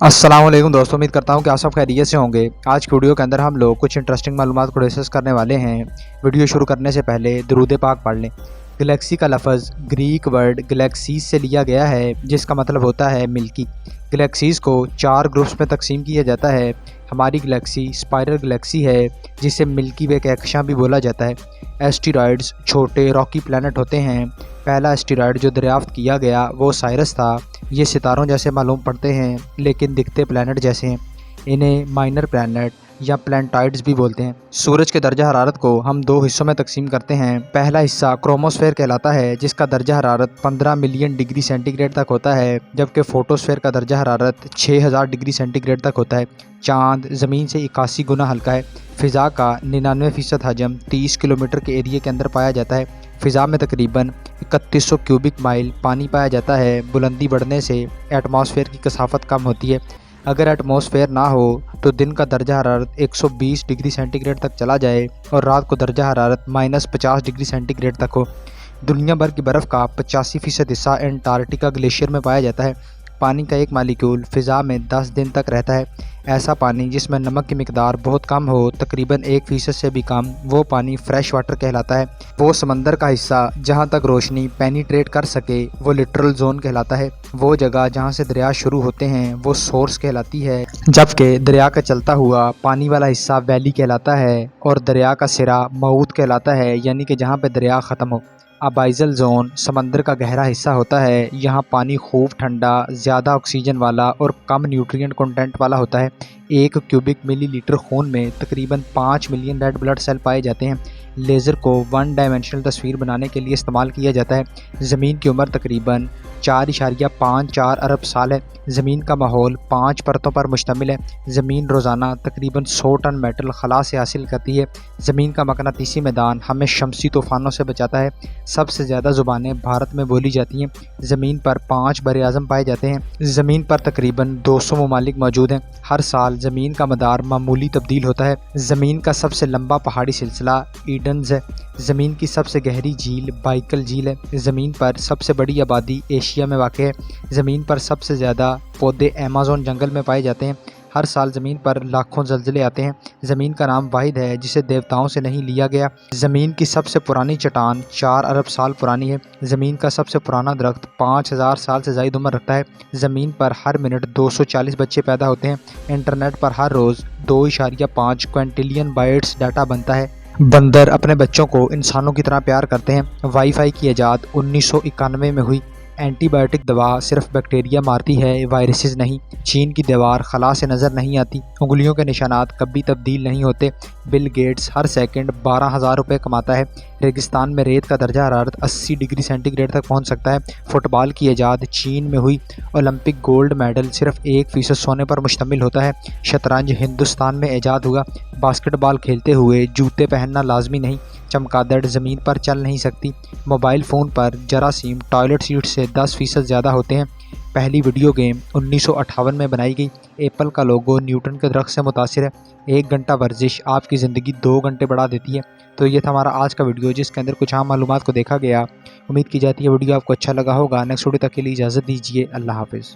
अस्सलाम वालेकुम दोस्तों, उम्मीद करता हूँ कि आप सब खैरियत से होंगे। आज की वीडियो के अंदर हम लोग कुछ इंटरेस्टिंग मालूमात को डिस्कस करने वाले हैं। वीडियो शुरू करने से पहले दुरूद पाक पढ़ लें। गैलेक्सी का लफ्ज़ ग्रीक वर्ड गैलेक्सीज से लिया गया है, जिसका मतलब होता है मिल्की। गैलेक्सीज़ को 4 ग्रुप्स में तकसीम किया जाता है। हमारी गैलेक्सी स्पाइरल गैलेक्सी है, जिसे मिल्की वे कहकशां भी बोला जाता है। एस्टेरॉयड्स छोटे रॉकी प्लैनेट होते हैं। पहला एस्टेरॉयड जो दरियाफ्त किया गया वो साइरस था। ये सितारों जैसे मालूम पड़ते हैं, लेकिन दिखते प्लैनेट जैसे हैं। इन्हें माइनर प्लैनेट या प्लैनेटॉइड्स भी बोलते हैं। सूरज के दर्जा हरारत को हम 2 हिस्सों में तकसीम करते हैं। पहला हिस्सा क्रोमोस्फेयर कहलाता है, जिसका दर्जा हरारत 15 मिलियन डिग्री सेंटीग्रेड तक होता है, जबकि फोटोस्फेयर का दर्जा हरारत 6000 डिग्री सेंटीग्रेड तक होता है। चाँद ज़मीन से 81 गुना हल्का है। फ़िज़ा का 99% हजम 30 किलोमीटर के एरिया के अंदर पाया जाता है। फ़िज़ा में तकरीबन 3100 क्यूबिक माइल पानी पाया जाता है। बुलंदी बढ़ने से एटमॉस्फेयर की कसाफत कम होती है। अगर एटमॉस्फेयर ना हो तो दिन का दर्जा हरारत 120 डिग्री सेंटीग्रेड तक चला जाए और रात को दर्जा हरारत -50 डिग्री सेंटीग्रेड तक हो। दुनिया भर की बर्फ़ का 85% हिस्सा एंटार्कटिका ग्लेशियर में पाया जाता है। पानी का एक मालिक्यूल फ़िज़ा में 10 दिन तक रहता है। ऐसा पानी जिसमें नमक की मिकदार बहुत कम हो, तकरीबन 1% से भी कम, वो पानी फ्रेश वाटर कहलाता है। वो समंदर का हिस्सा जहाँ तक रोशनी पेनिट्रेट कर सके वो लिटरल जोन कहलाता है। वो जगह जहाँ से दरिया शुरू होते हैं वो सोर्स कहलाती है, जबकि दरिया का चलता हुआ पानी वाला हिस्सा वैली कहलाता है और दरिया का सिरा मऊद कहलाता है, यानी कि जहाँ पे दरिया ख़त्म हो। अबाइजल जोन समंदर का गहरा हिस्सा होता है। यहाँ पानी खूब ठंडा, ज़्यादा ऑक्सीजन वाला और कम न्यूट्रिएंट कंटेंट वाला होता है। 1 क्यूबिक मिलीलीटर खून में तकरीबन 5 मिलियन रेड ब्लड सेल पाए जाते हैं। लेज़र को 1 डायमेंशनल तस्वीर बनाने के लिए इस्तेमाल किया जाता है। ज़मीन की उम्र तकरीबन 4.54 अरब साल है। ज़मीन का माहौल 5 परतों पर मुश्तमिल है। ज़मीन रोज़ाना तकरीबन 100 टन मेटल खला से हासिल करती है। ज़मीन का मकनातीसी मैदान हमें शमसी तूफ़ानों से बचाता है। सबसे ज़्यादा ज़ुबानें भारत में बोली जाती हैं। ज़मीन पर 5 बरे-आज़म पाए जाते हैं। ज़मीन पर तकरीबन 200 ममालिक मौजूद हैं। हर साल ज़मीन का मदार मामूली तब्दील होता है। ज़मीन का सबसे लंबा पहाड़ी सिलसिला ईडन्स है। ज़मीन की सबसे गहरी झील बाइकल झील है। ज़मीन पर सबसे बड़ी आबादी एशिया में वाक़ है। ज़मीन पर सबसे ज़्यादा पौधे अमेज़न जंगल में पाए जाते हैं। हर साल ज़मीन पर लाखों ज़लज़ले आते हैं। ज़मीन का नाम वाहिद है जिसे देवताओं से नहीं लिया गया। ज़मीन की सबसे पुरानी चट्टान 4 अरब साल पुरानी है। ज़मीन का सबसे पुराना दरख्त 5000 साल से ज़ायद उम्र रखता है। ज़मीन पर हर मिनट 240 बच्चे पैदा होते हैं। इंटरनेट पर हर रोज़ 2.5 क्विंटिलियन बाइट्स डाटा बनता है। बंदर अपने बच्चों को इंसानों की तरह प्यार करते हैं। वाईफाई की ईजाद 1991 में हुई। एंटीबायोटिक दवा सिर्फ बैक्टीरिया मारती है, वायरसेस नहीं। चीन की दीवार खला से नज़र नहीं आती। उंगलियों के निशानात कभी तब्दील नहीं होते। बिल गेट्स हर सेकंड 12,000 रुपये कमाता है। रेगिस्तान में रेत का दर्जा हरारत 80 डिग्री सेंटीग्रेड तक पहुंच सकता है। फुटबॉल की ईजाद चीन में हुई। ओलंपिक गोल्ड मेडल सिर्फ 1% सोने पर मुश्तमिल होता है। शतरंज हिंदुस्तान में ईजाद हुआ। बास्केटबॉल खेलते हुए जूते पहनना लाजमी नहीं। चमगादड़ ज़मीन पर चल नहीं सकती। मोबाइल फ़ोन पर जरासीम टॉयलेट सीट से 10% ज़्यादा होते हैं। पहली वीडियो गेम 1958 में बनाई गई। एप्पल का लोगो न्यूटन के दरख्त से मुतासिर है। 1 घंटा वर्जिश आपकी ज़िंदगी 2 घंटे बढ़ा देती है। तो ये था हमारा आज का वीडियो, जिसके अंदर कुछ आम मालूमात को देखा गया। उम्मीद की जाती है वीडियो आपको अच्छा लगा होगा। नेक्स्ट वीडियो तक के लिए इजाज़त दीजिए। अल्लाह हाफ़िज़।